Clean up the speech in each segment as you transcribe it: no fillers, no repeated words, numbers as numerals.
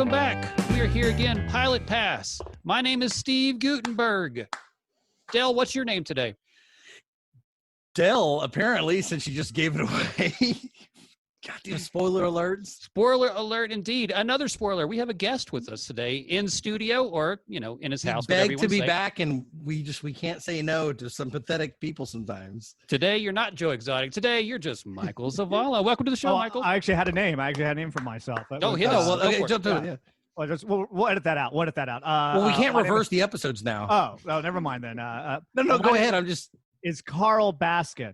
welcome back. We are here again, Pilot Pass. My name is Steve Gutenberg. Dell, what's your name today? Dell, apparently, since you just gave it away. Goddamn spoiler alerts. Spoiler alert, indeed. Another spoiler. We have a guest with us today in studio or, in his house. He begged to be back, and we can't say no to some pathetic people sometimes. Today, you're not Joe Exotic. Today, you're just Michael Zavala. Welcome to the show, Michael. I actually had a name. For myself. We'll edit that out. Well, we can't reverse the episodes now. Oh, never mind then. No, go ahead. It's Carl Baskin.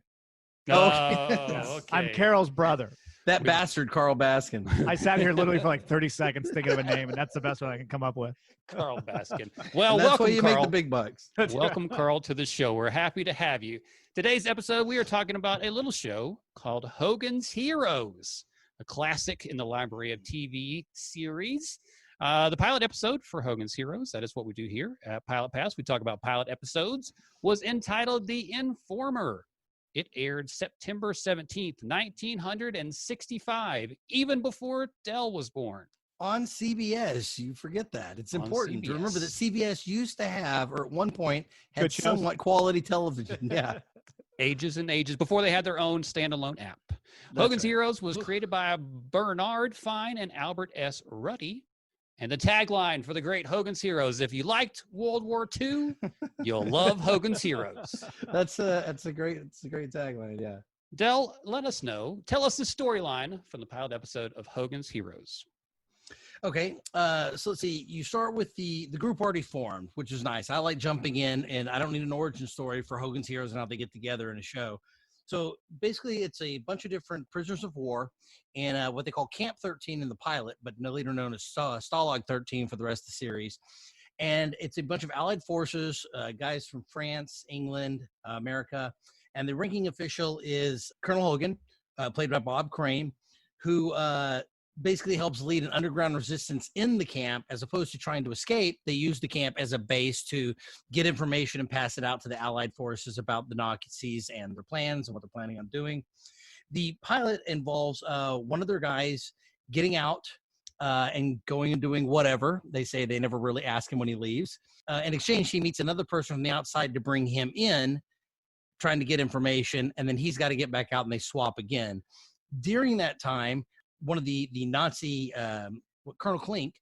Okay. I'm Carol's brother. That bastard, Carl Baskin. I sat here literally for like 30 seconds thinking of a name, and that's the best one I can come up with. Carl Baskin. Well, that's welcome, why you Carl. make the big bucks. Welcome, Carl, to the show. We're happy to have you. Today's episode, we are talking about a little show called Hogan's Heroes, a classic in the library of TV series. The pilot episode for Hogan's Heroes, that is what we do here at Pilot Pass. We talk about pilot episodes, was entitled The Informer. It aired September 17th, 1965, even before Dell was born. On CBS, you forget that. It's important to remember that CBS used to have, or at one point, had somewhat quality television. Yeah. Ages and ages before they had their own standalone app. Hogan's Heroes was created by Bernard Fine and Albert S. Ruddy. And the tagline for the great Hogan's Heroes: if you liked World War II, you'll love Hogan's Heroes. That's a great tagline. Yeah. Dell, let us know. Tell us the storyline from the pilot episode of Hogan's Heroes. Okay. So let's see. You start with the group already formed, which is nice. I like jumping in, and I don't need an origin story for Hogan's Heroes and how they get together in a show. So basically, it's a bunch of different prisoners of war in what they call Camp 13 in the pilot, but later known as Stalag 13 for the rest of the series. And it's a bunch of allied forces, guys from France, England, America. And the ranking official is Colonel Hogan, played by Bob Crane, who basically helps lead an underground resistance in the camp. As opposed to trying to escape, they use the camp as a base to get information and pass it out to the allied forces about the Nazis and their plans and what they're planning on doing. The pilot involves one of their guys getting out and going and doing whatever. They say they never really ask him when he leaves. In exchange, he meets another person from the outside to bring him in, trying to get information, and then he's got to get back out, and they swap again. During that time, one of the Nazi, Colonel Klink,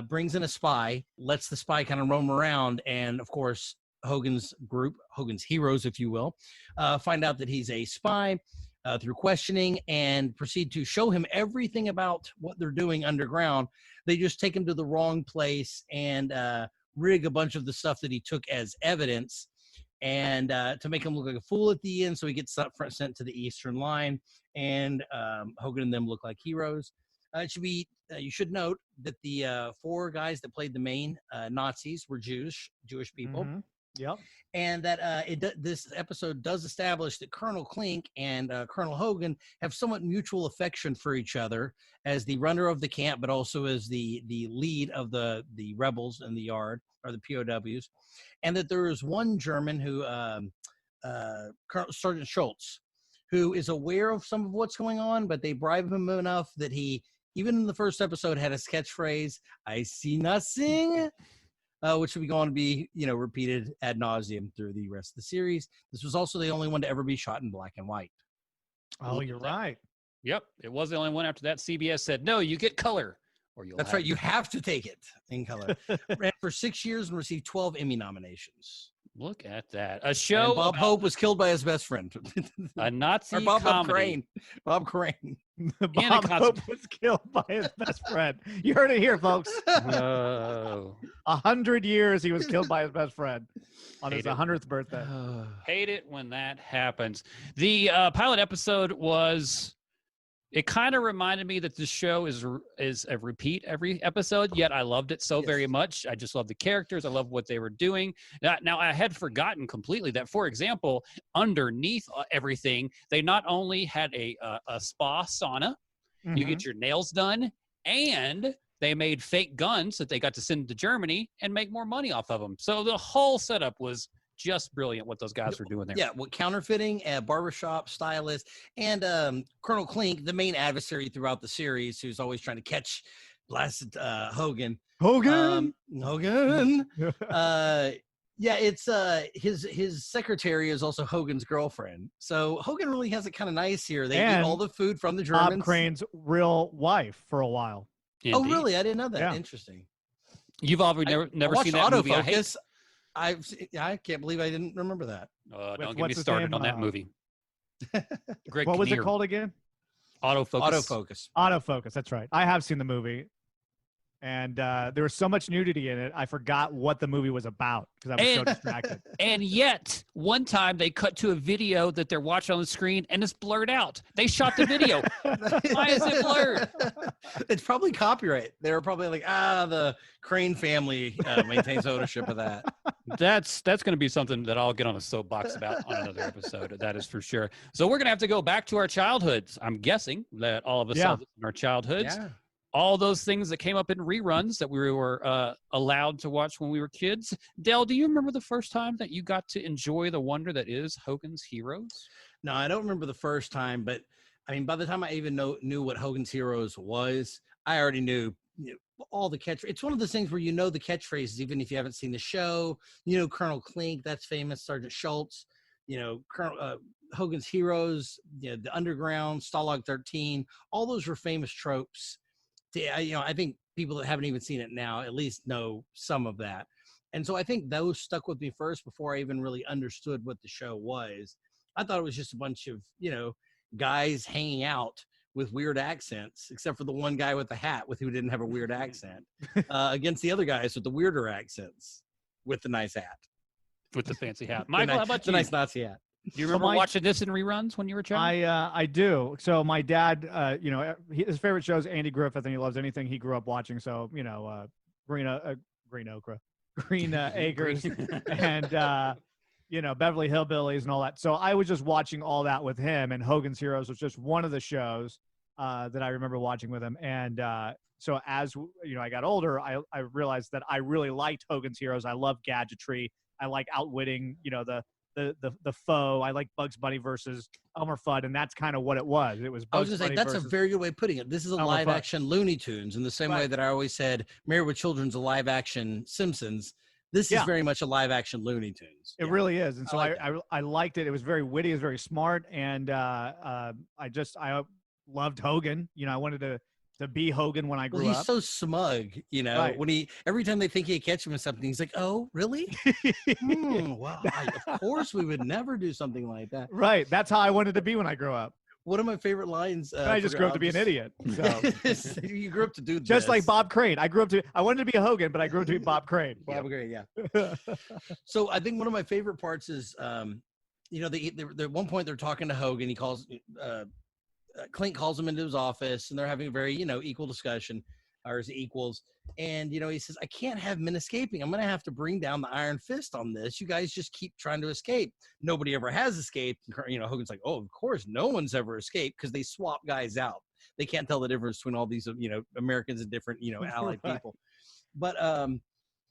brings in a spy, lets the spy kind of roam around, and of course, Hogan's group, Hogan's Heroes, if you will, find out that he's a spy through questioning and proceed to show him everything about what they're doing underground. They just take him to the wrong place and rig a bunch of the stuff that he took as evidence, and to make him look like a fool at the end, so he gets sent to the Eastern Line, and Hogan and them look like heroes. It should be you should note that the four guys that played the main Nazis were Jewish people. Mm-hmm. Yep. And that this episode does establish that Colonel Klink and Colonel Hogan have somewhat mutual affection for each other as the runner of the camp, but also as the lead of the rebels in the yard, or the POWs. And that there is one German who, Colonel Sergeant Schultz, who is aware of some of what's going on, but they bribe him enough that he, even in the first episode, had a catchphrase, "I see nothing," which will be going to be, repeated ad nauseum through the rest of the series. This was also the only one to ever be shot in black and white. Oh, you're right. Yep, it was the only one. After that, CBS said, no, you get color. That's right. You have to take it in color. Ran for 6 years and received 12 Emmy nominations. Look at that. A show. And Bob Hope was killed by his best friend. A Nazi or Bob comedy. Bob Crane. Bob Hope was killed by his best friend. You heard it here, folks. 100 years he was killed by his best friend on his 100th birthday. Hate it when that happens. The pilot episode was... It kind of reminded me that the show is a repeat every episode, yet I loved it so very much. I just love the characters. I love what they were doing. Now, I had forgotten completely that, for example, underneath everything, they not only had a spa sauna, you get your nails done, and they made fake guns that they got to send to Germany and make more money off of them. So the whole setup was just brilliant what those guys were doing there. Yeah, what counterfeiting, barbershop stylist, and Colonel Klink, the main adversary throughout the series, who's always trying to catch blasted Hogan. Hogan. Hogan. Yeah, it's his secretary is also Hogan's girlfriend. So Hogan really has it kind of nice here. They eat all the food from the Germans. Bob Crane's real wife for a while. Indeed. Oh, really? I didn't know that. Yeah. Interesting. You've already never seen that movie. I can't believe I didn't remember that. Don't get me started on that movie. Greg what was Kinnear. it called again? Autofocus. Autofocus. That's right. I have seen the movie. And there was so much nudity in it, I forgot what the movie was about because I was so distracted. And yet, one time they cut to a video that they're watching on the screen, and it's blurred out. They shot the video. Why is it blurred? It's probably copyright. They were probably like, the Crane family maintains ownership of that. That's going to be something that I'll get on a soapbox about on another episode. That is for sure. So we're going to have to go back to our childhoods. I'm guessing that all of us saw this in our childhoods. Yeah. All those things that came up in reruns that we were allowed to watch when we were kids. Dale, do you remember the first time that you got to enjoy the wonder that is Hogan's Heroes? No, I don't remember the first time, but I mean, by the time I even knew what Hogan's Heroes was, I already knew all the catchphrases. It's one of those things where you know the catchphrases, even if you haven't seen the show. You know, Colonel Klink, that's famous. Sergeant Schultz, Colonel Hogan's Heroes, the Underground, Stalag 13. All those were famous tropes. I think people that haven't even seen it now at least know some of that. And so I think those stuck with me first before I even really understood what the show was. I thought it was just a bunch of, guys hanging out with weird accents, except for the one guy with the hat who didn't have a weird accent, against the other guys with the weirder accents with the nice hat. With the fancy hat. Michael, how about you? The nice Nazi hat. Do you remember watching this in reruns when you were a child? I do. So my dad, his favorite show is Andy Griffith, and he loves anything he grew up watching. So Green Acres, and Beverly Hillbillies and all that. So I was just watching all that with him, and Hogan's Heroes was just one of the shows that I remember watching with him. And so as I got older, I realized that I really liked Hogan's Heroes. I love gadgetry. I like outwitting, the foe. I like Bugs Bunny versus Elmer Fudd, and that's kind of what it was. It was Bugs I was going to say, that's a very good way of putting it. This is a live-action Looney Tunes in the same way that I always said Married with Children's a live-action Simpsons. This is very much a live-action Looney Tunes. It really is. And so I liked it. It was very witty. It was very smart. And I loved Hogan. I wanted to be Hogan when I grew up. He's so smug, when every time they think he catch him in something, he's like, "Oh, really? Wow, of course we would never do something like that." Right. That's how I wanted to be when I grew up. One of my favorite lines. I just grew up to be an idiot. So. You grew up to do this. Just like Bob Crane. I wanted to be a Hogan, but I grew up to be Bob Crane. Bob Crane, yeah. So I think one of my favorite parts is, at one point they're talking to Hogan. He calls, Klink calls him into his office, and they're having a very, equal discussion, or as equals. And, he says, "I can't have men escaping. I'm going to have to bring down the iron fist on this. You guys just keep trying to escape. Nobody ever has escaped." Hogan's like, "Oh, of course, no one's ever escaped," because they swap guys out. They can't tell the difference between all these, Americans and different, allied people. But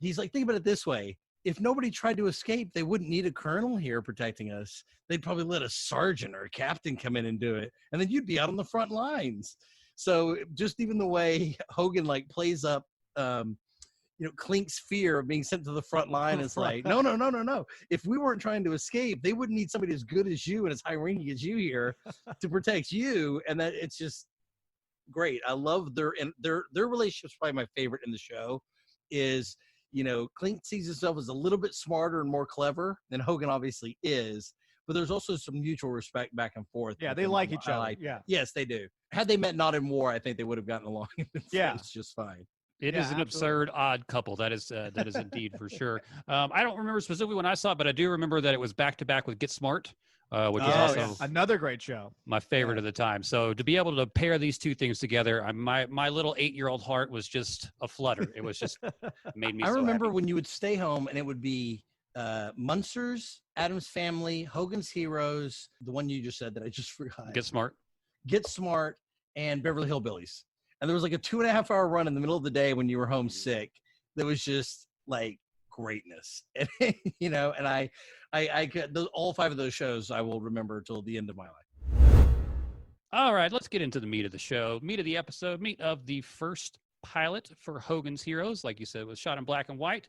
he's like, "Think about it this way. If nobody tried to escape, they wouldn't need a colonel here protecting us. They'd probably let a sergeant or a captain come in and do it. And then you'd be out on the front lines." So just even the way Hogan plays up, Klink's fear of being sent to the front line is like, no. If we weren't trying to escape, they wouldn't need somebody as good as you and as high ranking as you here to protect you. And that it's just great. I love their relationship's probably my favorite in the show. Is Klink sees himself as a little bit smarter and more clever than Hogan obviously is, but there's also some mutual respect back and forth. Yeah, they like each other. Yeah. Yes, they do. Had they met not in war, I think they would have gotten along. It's just fine. It is an absurd, odd couple. That is indeed for sure. I don't remember specifically when I saw it, but I do remember that it was back to back with Get Smart, which is also another great show. My favorite of the time. So to be able to pair these two things together, my little 8-year-old heart was just a flutter. It was just made me. I remember happy. when you would stay home and it would be Munsters, Addams Family, Hogan's Heroes, the one you just said that I just forgot. Get Smart, and Beverly Hillbillies. And there was like a 2.5-hour run in the middle of the day when you were homesick. That was just like greatness. And, and I could, all 5 of those shows I will remember till the end of my life. All right, let's get into the meat of the show, meat of the episode, meat of the first pilot for Hogan's Heroes. Like you said, it was shot in black and white.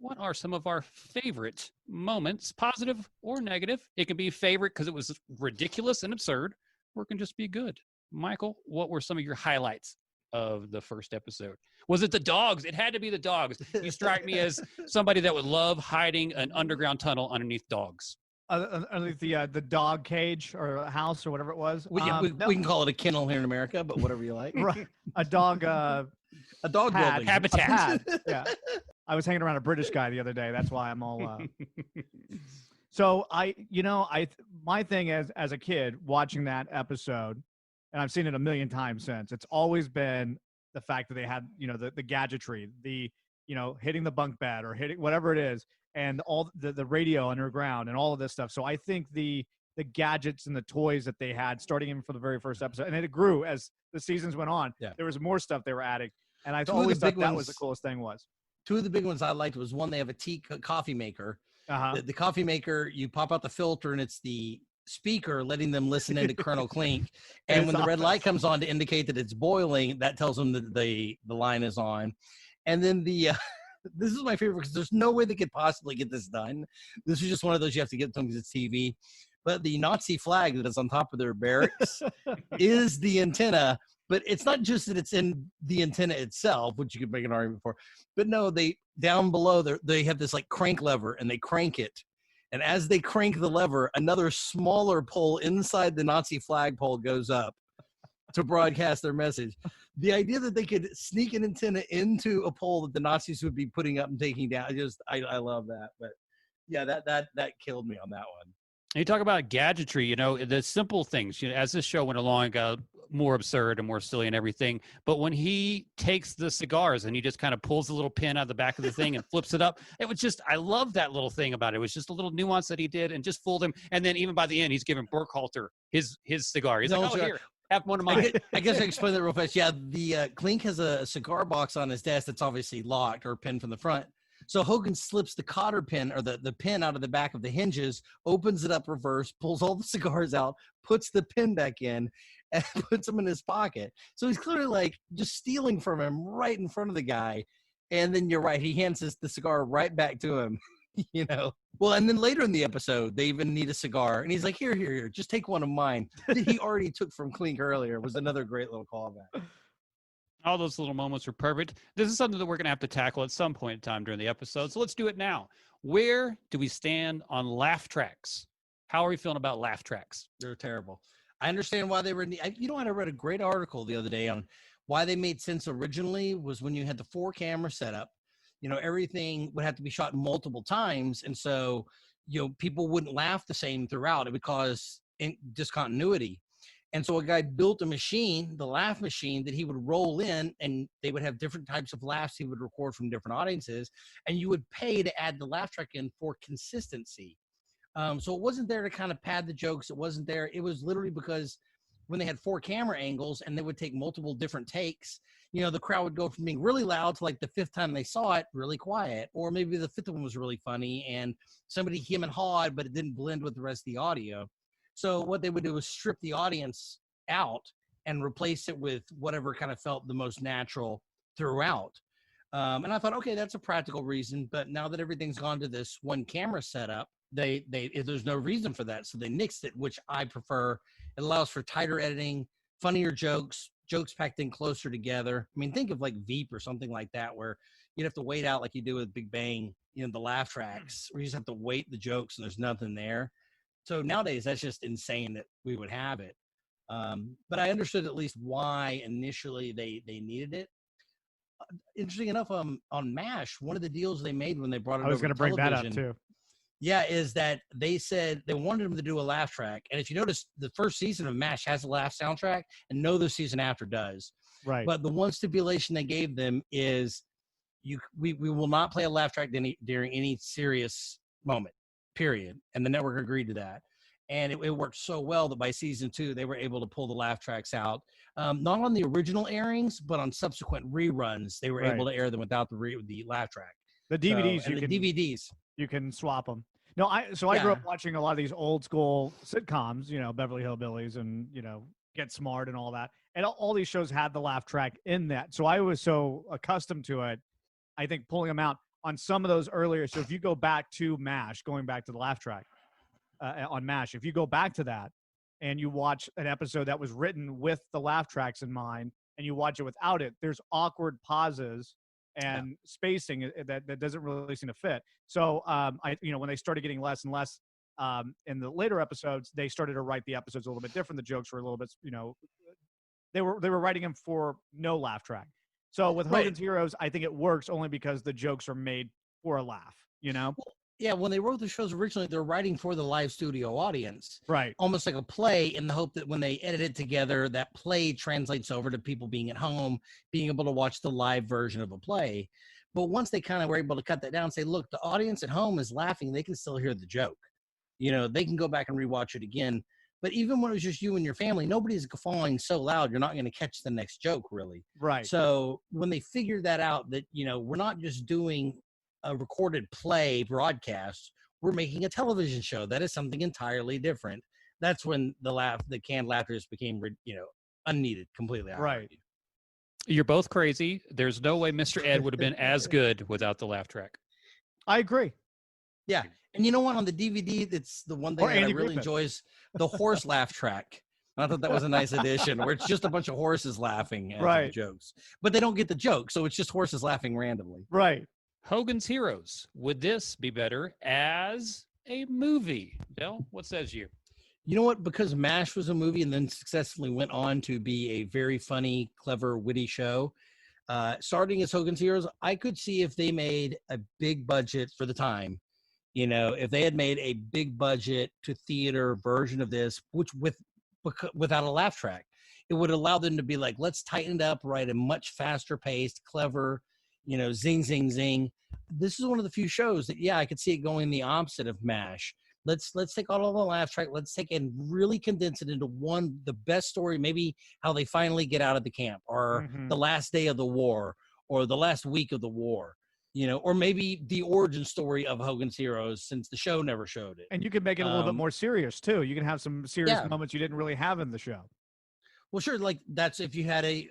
What are some of our favorite moments, positive or negative? It can be favorite because it was ridiculous and absurd, or it can just be good. Michael, what were some of your highlights of the first episode? Was it the dogs? It had to be the dogs. You strike me as somebody that would love hiding an underground tunnel underneath dogs. Underneath the dog cage or house or whatever it was. We can call it a kennel here in America, but whatever you like. Right. A dog. A dog pad, habitat. Yeah. I was hanging around a British guy the other day. That's why I'm all. So my thing as a kid watching that episode, and I've seen it a million times since. It's always been the fact that they had the gadgetry, hitting the bunk bed or hitting whatever it is, and all the radio underground and all of this stuff. So I think the gadgets and the toys that they had starting even from the very first episode, and it grew as the seasons went on. Yeah. There was more stuff they were adding, and I always thought that was the coolest thing. Two of the big ones I liked was one, they have a coffee maker. The coffee maker, you pop out the filter and it's the speaker letting them listen into Colonel Klink. And when the red light comes on to indicate that it's boiling, that tells them that the line is on. And then this is my favorite because there's no way they could possibly get this done. This is just one of those you have to get them because it's TV. But the Nazi flag that is on top of their barracks is the antenna. But it's not just that it's in the antenna itself, which you could make an argument for. But no, they down below they have this like crank lever and they crank it. And as they crank the lever, another smaller pole inside the Nazi flagpole goes up to broadcast their message. The idea that they could sneak an antenna into a pole that the Nazis would be putting up and taking down, I love that. But yeah, that killed me on that one. And you talk about gadgetry, the simple things, as this show went along, it got more absurd and more silly and everything. But when he takes the cigars and he just kind of pulls the little pin out of the back of the thing and flips it up, it was just, I love that little thing about it. It was just a little nuance that he did and just fooled him. And then even by the end, he's giving Burkhalter his cigar. He's like, here, have one of mine. I guess I can explain that real fast. Yeah, the Klink has a cigar box on his desk that's obviously locked or pinned from the front. So Hogan slips the cotter pin or the pin out of the back of the hinges, opens it up reverse, pulls all the cigars out, puts the pin back in, and puts them in his pocket. So he's clearly like just stealing from him right in front of the guy. And then you're right, he hands the cigar right back to him, Well, and then later in the episode, they even need a cigar. And he's like, here, just take one of mine that he already took from Klink earlier. It was another great little callback. All those little moments were perfect. This is something that we're going to have to tackle at some point in time during the episode. So let's do it now. Where do we stand on laugh tracks? How are we feeling about laugh tracks? They're terrible. I understand why they were. I read a great article the other day on why they made sense originally was when you had the 4-camera setup, everything would have to be shot multiple times. And so, people wouldn't laugh the same throughout. It would cause discontinuity. And so a guy built a machine, the laugh machine, that he would roll in, and they would have different types of laughs he would record from different audiences, and you would pay to add the laugh track in for consistency. So it wasn't there to kind of pad the jokes. It wasn't there. It was literally because when they had 4 camera angles and they would take multiple different takes, the crowd would go from being really loud to like the 5th time they saw it, really quiet. Or maybe the 5th one was really funny and somebody hem and hawed, but it didn't blend with the rest of the audio. So what they would do is strip the audience out and replace it with whatever kind of felt the most natural throughout. And I thought, okay, that's a practical reason. But now that everything's gone to this 1 camera setup, there's no reason for that. So they nixed it, which I prefer. It allows for tighter editing, funnier jokes packed in closer together. I mean, think of like Veep or something like that, where you'd have to wait out like you do with Big Bang, the laugh tracks, where you just have to wait the jokes and there's nothing there. So nowadays, that's just insane that we would have it. But I understood at least why initially they needed it. Interesting enough, on MASH, one of the deals they made when they brought it over to television. I was going to bring that up too. Yeah, is that they said they wanted them to do a laugh track. And if you notice, the first season of MASH has a laugh soundtrack, and no other season after does. Right. But the one stipulation they gave them is we will not play a laugh track during any serious moment. Period. And the network agreed to that. And it worked so well that by season 2, they were able to pull the laugh tracks out. Not on the original airings, but on subsequent reruns, they were able to air them without the laugh track. The DVDs, DVDs. You can swap them. No, I grew up watching a lot of these old school sitcoms, Beverly Hillbillies and, Get Smart and all that. And all these shows had the laugh track in that. So I was so accustomed to it, I think pulling them out on some of those earlier. So if you go back to MASH, going back to the laugh track on MASH, if you go back to that and you watch an episode that was written with the laugh tracks in mind and you watch it without it, there's awkward pauses and spacing that doesn't really seem to fit. So when they started getting less and less in the later episodes, they started to write the episodes a little bit different. The jokes were a little bit, they were writing them for no laugh track. So with Hogan's Heroes, I think it works only because the jokes are made for a laugh, Well, yeah, when they wrote the shows originally, they're writing for the live studio audience. Right. Almost like a play, in the hope that when they edit it together, that play translates over to people being at home, being able to watch the live version of a play. But once they kind of were able to cut that down and say, look, the audience at home is laughing, they can still hear the joke. They can go back and rewatch it again. But even when it was just you and your family, nobody's guffawing so loud, you're not going to catch the next joke, really. Right. So when they figured that out, that, we're not just doing a recorded play broadcast, we're making a television show. That is something entirely different. That's when the canned laughter just became, unneeded completely. Right. You're both crazy. There's no way Mr. Ed would have been as good without the laugh track. I agree. Yeah. And you know what? On the DVD, it's the one thing that I really enjoy is the horse laugh track. I thought that was a nice addition, where it's just a bunch of horses laughing at the jokes. But they don't get the joke, so it's just horses laughing randomly. Right. Hogan's Heroes. Would this be better as a movie? Bill, what says you? You know what? Because MASH was a movie and then successfully went on to be a very funny, clever, witty show. Starting as Hogan's Heroes, I could see if they made a big budget for the time. If they had made a big budget to theater version of this, which without a laugh track, it would allow them to be like, let's tighten it up, write a much faster paced, clever, zing, zing, zing. This is one of the few shows that, I could see it going the opposite of MASH. Let's take all of the laugh track. Let's take and really condense it into the best story, maybe how they finally get out of the camp, or the last day of the war, or the last week of the war. Or maybe the origin story of Hogan's Heroes, since the show never showed it. And you can make it a little bit more serious too. You can have some serious moments you didn't really have in the show. Well, sure. Like that's if you had a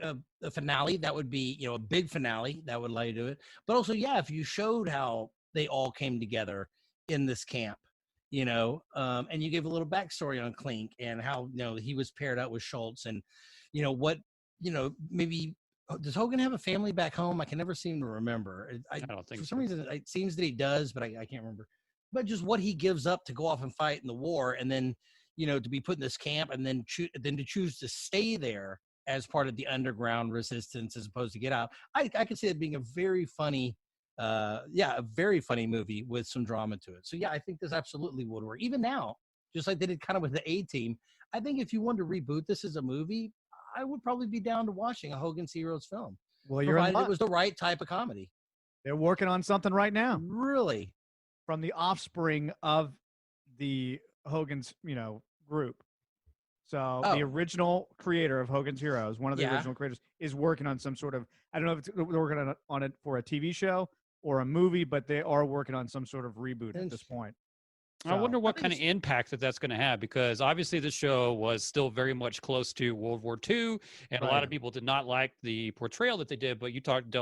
finale, that would be, a big finale that would allow you to do it. But also, if you showed how they all came together in this camp, and you gave a little backstory on Klink and how, he was paired up with Schultz and, maybe. Does Hogan have a family back home? I can never seem to remember. I don't think for some reason it seems that he does, but I can't remember. But just what he gives up to go off and fight in the war, and then to be put in this camp, and then to choose to stay there as part of the underground resistance as opposed to get out. I could see it being a very funny, a very funny movie with some drama to it. So I think this absolutely would work. Even now, just like they did kind of with the A-Team. I think if you wanted to reboot this as a movie, I would probably be down to watching a Hogan's Heroes film. Well, provided it was the right type of comedy. They're working on something right now. Really? From the offspring of the Hogan's, group. So the original creator of Hogan's Heroes, one of the original creators, is working on some sort of, I don't know if they're working on it for a TV show or a movie, but they are working on some sort of reboot at this point. I wonder what kind of impact that's going to have, because obviously the show was still very much close to World War II, and a lot of people did not like the portrayal that they did. But you talked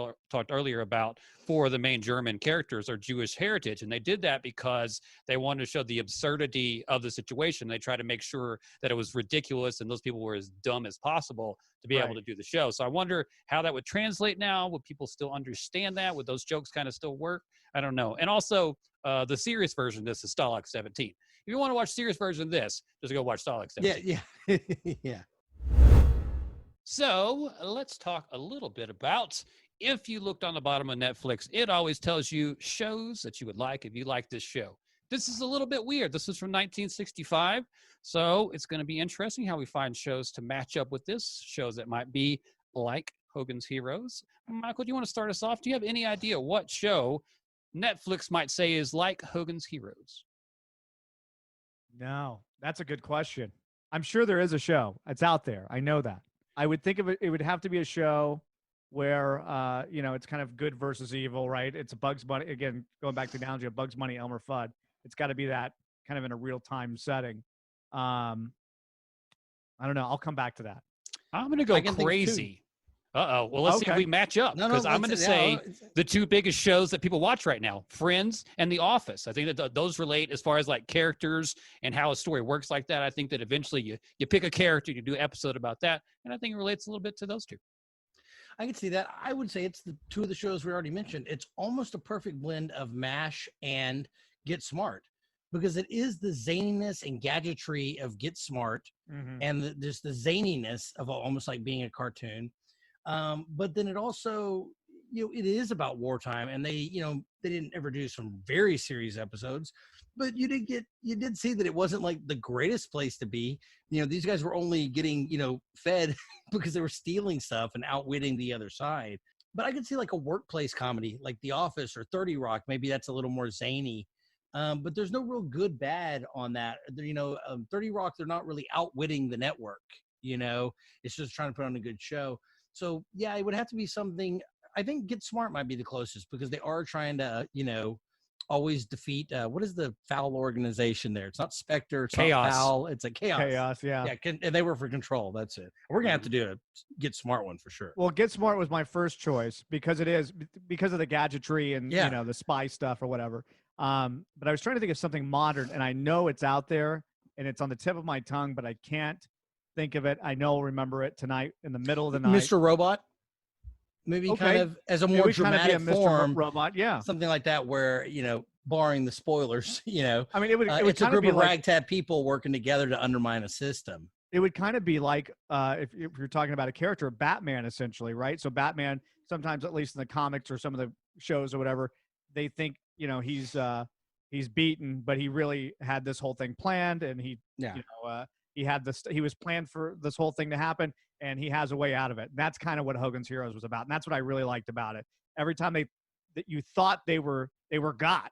earlier about 4 of the main German characters are Jewish heritage, and they did that because they wanted to show the absurdity of the situation. They tried to make sure that it was ridiculous and those people were as dumb as possible to be able to do the show. So I wonder how that would translate now. Would people still understand that? Would those jokes kind of still work? I don't know. And also, the serious version of this is Stalag 17. If you want to watch serious version of this, just go watch Stalag 17. Yeah. So let's talk a little bit about, if you looked on the bottom of Netflix, it always tells you shows that you would like if you like this show. This is a little bit weird. This is from 1965. So it's going to be interesting how we find shows to match up with this, shows that might be like Hogan's Heroes. Michael, do you want to start us off? Do you have any idea what show Netflix might say is like Hogan's Heroes? No, that's a good question. I'm sure there is a show. It's out there. I know that. I would think of it. It would have to be a show where, it's kind of good versus evil, right? It's a Bugs Bunny. Again, going back to the analogy of Bugs Bunny, Elmer Fudd. It's got to be that kind of in a real time setting. I don't know. I'll come back to that. I'm going to go I can think of two. crazy. Uh-oh. Well, let's see if Okay. we match up, No, because I'm going to say the two biggest shows that people watch right now, Friends and The Office. I think that those relate as far as like characters and how a story works like that. I think that eventually you pick a character, you do an episode about that, and I think it relates a little bit to those two. I can see that. I would say it's the two of the shows we already mentioned. It's almost a perfect blend of MASH and Get Smart, because it is the zaniness and gadgetry of Get Smart, and just the zaniness of almost like being a cartoon. But then it also, it is about wartime, and they didn't ever do some very serious episodes, but you did see that it wasn't like the greatest place to be. These guys were only getting, fed because they were stealing stuff and outwitting the other side. But I could see like a workplace comedy like The Office or 30 Rock. Maybe that's a little more zany. But there's no real good bad on that. 30 Rock, they're not really outwitting the network. It's just trying to put on a good show. So yeah, it would have to be something. I think Get Smart might be the closest, because they are trying to, always defeat. What is the foul organization there? It's not Spectre. It's Chaos. Not foul. It's a Chaos. Chaos, yeah. Yeah, and they were for Control. That's it. We're gonna have to do a Get Smart one for sure. Well, Get Smart was my first choice because of the gadgetry and the spy stuff or whatever. But I was trying to think of something modern, and I know it's out there and it's on the tip of my tongue, but I can't think of it. I know I'll remember it tonight in the middle of the night. Mr. Robot. Maybe kind of as a more dramatic form, Robot, yeah, something like that, where barring the spoilers, I mean, it would it's a group of like, ragtag people working together to undermine a system. It would kind of be like if you're talking about a character, Batman, essentially, right? So Batman, sometimes, at least in the comics or some of the shows or whatever, they think he's beaten, but he really had this whole thing planned, and he had this. He was planned for this whole thing to happen, and he has a way out of it. And that's kind of what Hogan's Heroes was about, and that's what I really liked about it. Every time that you thought they were got,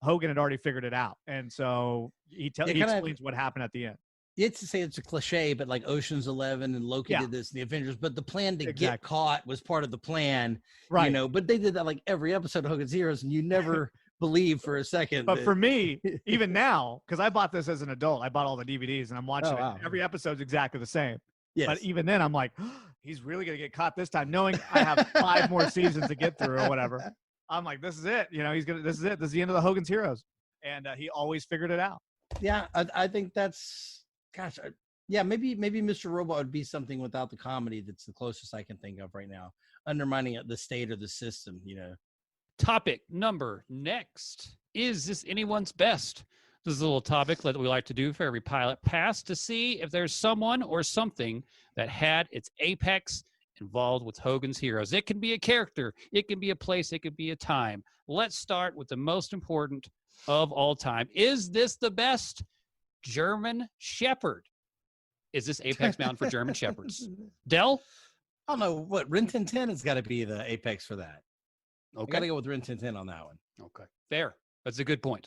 Hogan had already figured it out, and so he explains what happened at the end. It's to say it's a cliche, but like Ocean's 11 and Loki did this, the Avengers, but the plan to get caught was part of the plan, right? But they did that like every episode of Hogan's Heroes, and you never believe for a second. But for me, even now, because I bought this as an adult, I bought all the DVDs and I'm watching it. Every episode's exactly the same. Yes. But even then, I'm like, he's really going to get caught this time, knowing I have 5 more seasons to get through or whatever. I'm like, this is it. This is it. This is the end of the Hogan's Heroes. And he always figured it out. Yeah, I think that's, maybe Mr. Robot would be something without the comedy. That's the closest I can think of right now. Undermining the state or the system, Topic number next. Is this anyone's best? This is a little topic that we like to do for every pilot pass, to see if there's someone or something that had its apex involved with Hogan's Heroes. It can be a character, it can be a place, it could be a time. Let's start with the most important of all time. Is this the best German Shepherd? Is this apex bound for German Shepherds? Del? I don't know. What, Rin Tin Tin has got to be the apex for that. Okay. Got to go with Rin Tin Tin on that one. Okay. Fair. That's a good point.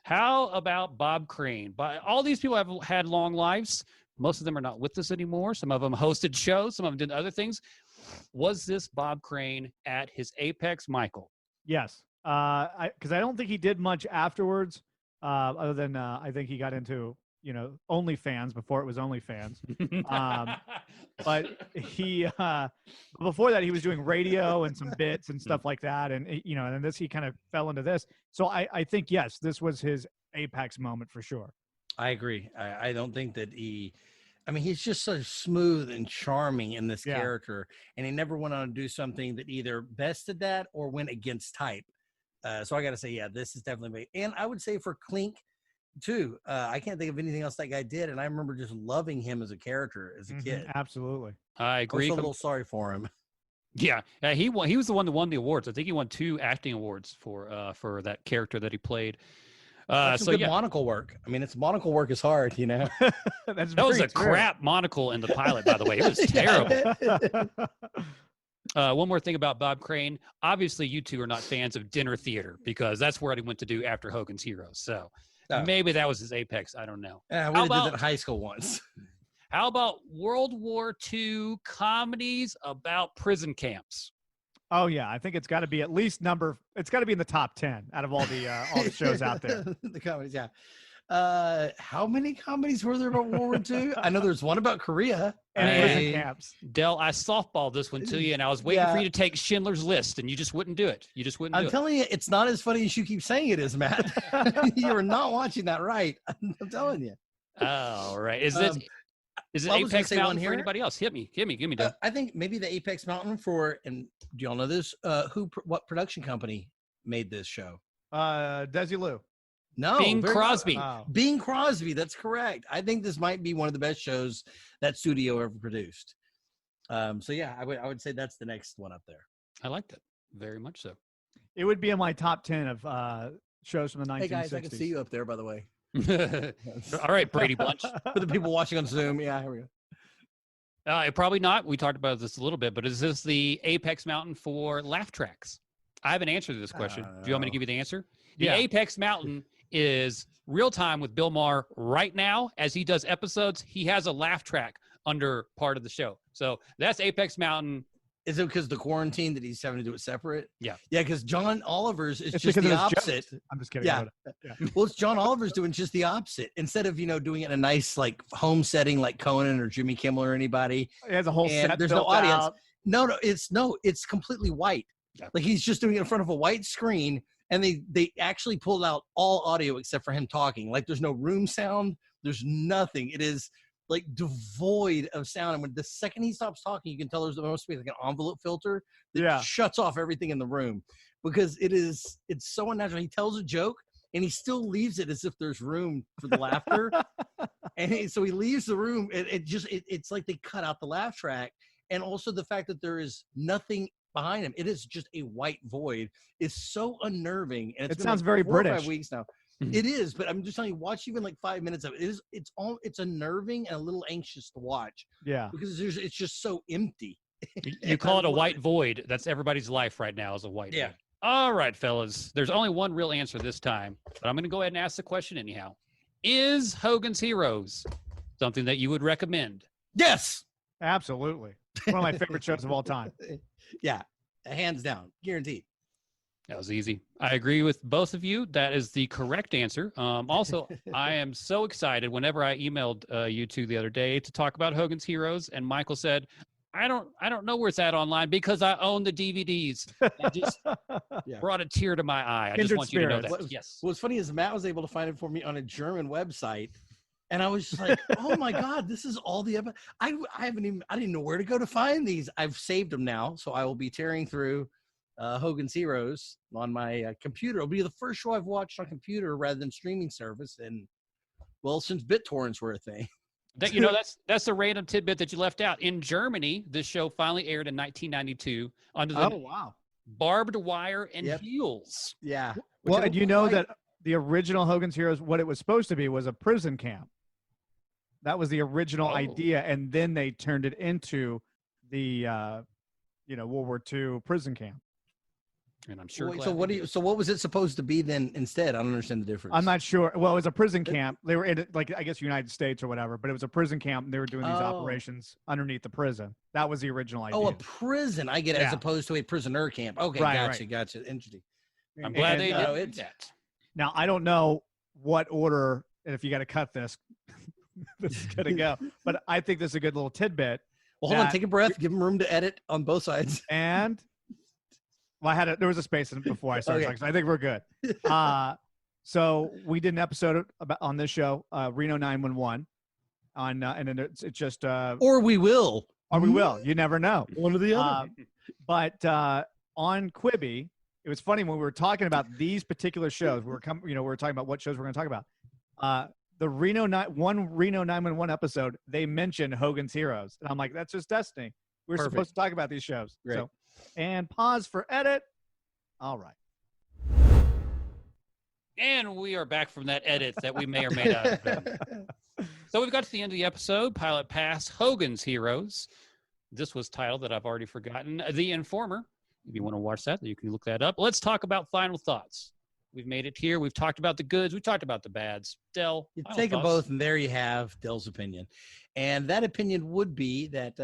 How about Bob Crane? All these people have had long lives. Most of them are not with us anymore. Some of them hosted shows. Some of them did other things. Was this Bob Crane at his apex, Michael? Yes. Because I don't think he did much afterwards, other than I think he got into OnlyFans before it was OnlyFans. But he before that he was doing radio and some bits and stuff like that, and and this he kind of fell into this. So I think yes, this was his apex moment for sure. I agree. I don't think that he's just so smooth and charming in this character, and he never went on to do something that either bested that or went against type. So I got to say, this is definitely, and I would say for Klink too. I can't think of anything else that guy did, and I remember just loving him as a character as a kid. Absolutely, I agree. I was a little sorry for him. Yeah, he won. He was the one that won the awards. I think he won 2 acting awards for that character that he played. That's some good monocle work. I mean, monocle work is hard, that was a crap monocle in the pilot, by the way. It was terrible. One more thing about Bob Crane. Obviously, you two are not fans of dinner theater, because that's where he went to do after Hogan's Heroes. So maybe that was his apex. I don't know. Yeah, we did that in high school once. How about World War II comedies about prison camps? Oh yeah, I think it's got to be at least it's got to be in the top 10 out of all the shows out there. The comedies, yeah. How many comedies were there about World War II? I know there's one about Korea. And prison camps. Del, I softballed this one to you, and I was waiting for you to take Schindler's List, and you just wouldn't do it. You just wouldn't do it. I'm telling you, it's not as funny as you keep saying it is, Matt. You are not watching that right. I'm telling you. Oh, right. Is it well, Apex Mountain here. for anybody else? Give me, Del. I think maybe the Apex Mountain for, and do y'all know this? What production company made this show? Desilu. No, Bing Crosby. Bing Crosby. That's correct. I think this might be one of the best shows that studio ever produced. So yeah, I would say that's the next one up there. I liked it very much so. It would be in my top 10 of shows from the 1960s. Hey guys, I can see you up there, by the way. All right, Brady Bunch. For the people watching on Zoom, yeah, here we go. Probably not. We talked about this a little bit, but is this the Apex Mountain for laugh tracks? I have an answer to this question. Do you want me to give you the answer? The Apex Mountain is real time with Bill Maher right now. As he does episodes, he has a laugh track under part of the show. So that's Apex Mountain. Is it because the quarantine that he's having to do it separate? Yeah. Yeah, because John Oliver's is just the opposite. I'm just kidding. Yeah. Well, it's John Oliver's doing just the opposite. Instead of, doing it in a nice like home setting like Conan or Jimmy Kimmel or anybody. He has a whole set. There's no audience. Out. It's completely white. Yeah. Like he's just doing it in front of a white screen, and they actually pulled out all audio except for him talking. Like there's no room sound. There's nothing. It is like devoid of sound. And when the second he stops talking, you can tell there's supposed to be like an envelope filter that shuts off everything in the room because it's so unnatural. He tells a joke and he still leaves it as if there's room for the laughter. And so he leaves the room. It's like they cut out the laugh track. And also the fact that there is nothing behind him. It is just a white void. Is so unnerving. And it sounds very British. 4 or 5 weeks now. It is, but I'm just telling you, watch even like 5 minutes of it. It's unnerving and a little anxious to watch. Yeah. Because it's just so empty. You call it a white void. That's everybody's life right now is a white void. All right, fellas. There's only one real answer this time, but I'm going to go ahead and ask the question anyhow. Is Hogan's Heroes something that you would recommend? Yes. Absolutely. One of my favorite shows of all time. Yeah. Hands down. Guaranteed. That was easy. I agree with both of you. That is the correct answer. Also, I am so excited whenever I emailed you two the other day to talk about Hogan's Heroes, and Michael said, I don't know where it's at online because I own the DVDs. It just brought a tear to my eye. I just want you to know that. Yes. What's funny is Matt was able to find it for me on a German website. And I was just like, oh my God, this is all the episodes. I didn't know where to go to find these. I've saved them now. So I will be tearing through Hogan's Heroes on my computer. It'll be the first show I've watched on computer rather than streaming service. And well, since BitTorrents were a thing. That's a random tidbit that you left out. In Germany, this show finally aired in 1992 under the Barbed Wire and Heels. Yeah. Well, and you know that the original Hogan's Heroes, what it was supposed to be was a prison camp. That was the original idea, and then they turned it into the World War II prison camp. And I'm sure. So what was it supposed to be then instead? I don't understand the difference. I'm not sure. Well, it was a prison camp. They were in it, like I guess United States or whatever, but it was a prison camp, and they were doing these operations underneath the prison. That was the original idea. Oh, a prison. I get it, as opposed to a prisoner camp. Okay, gotcha. Interesting. I'm glad they did that. Now I don't know what order, and if you got to cut this, this is gonna go. But I think this is a good little tidbit. Well, hold on, take a breath. Give them room to edit on both sides. And there was a space in it before I started talking, so I think we're good. So we did an episode on this show, Reno 911, and then it's just or we will. You never know. One or the other. But on Quibi, it was funny when we were talking about these particular shows. We were talking about what shows we're going to talk about. The Reno 911 episode, they mentioned Hogan's Heroes, and I'm like, that's just destiny. We're supposed to talk about these shows. Great. So, and pause for edit. All right. And we are back from that edit that we may or may not have done. So we've got to the end of the episode. Pilot Pass, Hogan's Heroes. This was titled that I've already forgotten. The Informer. If you want to watch that, you can look that up. Let's talk about final thoughts. We've made it here. We've talked about the goods. We've talked about the bads. Del, you take them both, and there you have Del's opinion. And that opinion would be that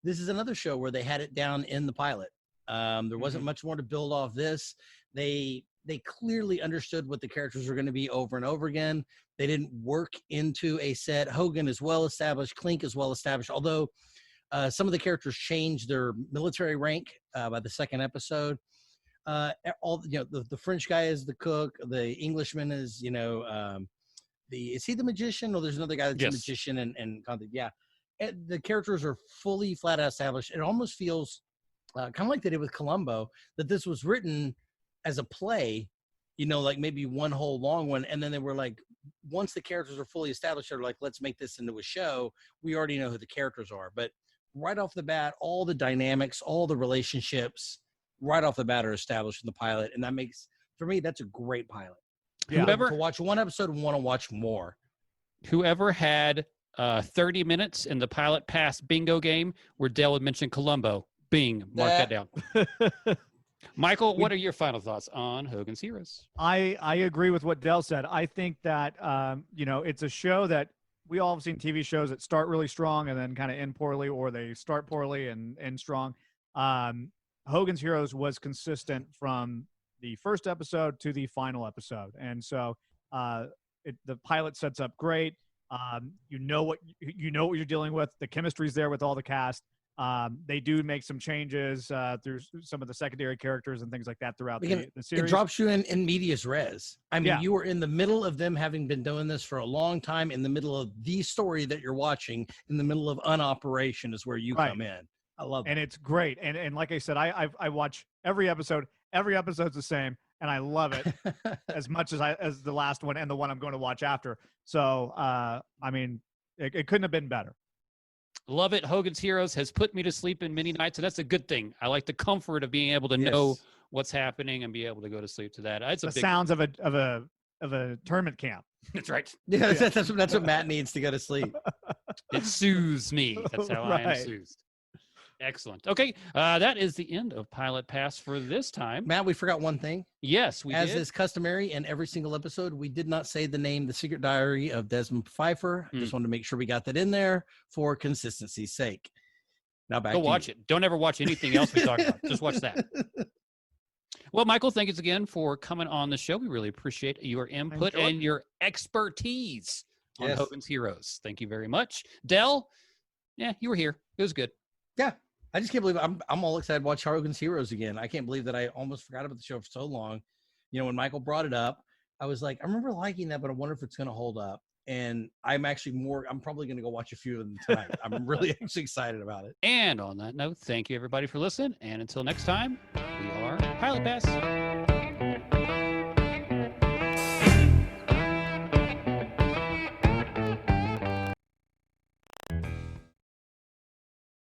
this is another show where they had it down in the pilot. There wasn't much more to build off this. They they clearly understood what the characters were going to be over and over again. They didn't work into a set. Hogan is well established. Klink is well established. Although some of the characters changed their military rank by the second episode. The French guy is the cook. The Englishman is, is he the magician? Or there's another guy that's a magician and yeah. And the characters are fully flat out established. It almost feels kind of like they did with Columbo, that this was written as a play, like maybe one whole long one. And then they were like, once the characters are fully established, they're like, let's make this into a show. We already know who the characters are. But right off the bat, all the dynamics, all the relationships right off the bat are established in the pilot. And that makes, for me, that's a great pilot. Yeah. Whoever to watch one episode and want to watch more. Whoever had 30 minutes in the pilot pass bingo game where Dale would mention Columbo. Bing, mark that down. Michael, what are your final thoughts on Hogan's Heroes? I agree with what Dell said. I think that, it's a show that we all have seen TV shows that start really strong and then kind of end poorly, or they start poorly and end strong. Hogan's Heroes was consistent from the first episode to the final episode. And so the pilot sets up great. You know what you're dealing with. The chemistry's there with all the cast. They do make some changes through some of the secondary characters and things like that throughout the series. It drops you in medias res. I mean, you were in the middle of them having been doing this for a long time, in the middle of the story that you're watching, in the middle of an operation is where you come in. I love it. And it's great. And like I said, I watch every episode. Every episode's the same, and I love it as much as the last one and the one I'm going to watch after. So, it couldn't have been better. Love it. Hogan's Heroes has put me to sleep in many nights, and that's a good thing. I like the comfort of being able to know what's happening and be able to go to sleep to that. It's the sounds of a tournament camp. That's right. Yeah, that's what Matt needs to go to sleep. It soothes me. That's how I am soothed. Excellent. Okay, that is the end of Pilot Pass for this time. Matt, we forgot one thing. Yes, we did. As did. is customary in every single episode, we did not say the name, The Secret Diary of Desmond Pfeiffer. I just wanted to make sure we got that in there for consistency's sake. Now back to watch it. Don't ever watch anything else we talk about. Just watch that. Well, Michael, thank you again for coming on the show. We really appreciate your input and your expertise on Hogan's Heroes. Thank you very much. Del, you were here. It was good. Yeah. I just can't believe I'm all excited to watch Hogan's Heroes again. I can't believe that I almost forgot about the show for so long. When Michael brought it up, I was like, I remember liking that, but I wonder if it's going to hold up. And I'm probably going to go watch a few of them tonight. I'm really actually excited about it. And on that note, thank you everybody for listening. And until next time, we are Pilot Pass.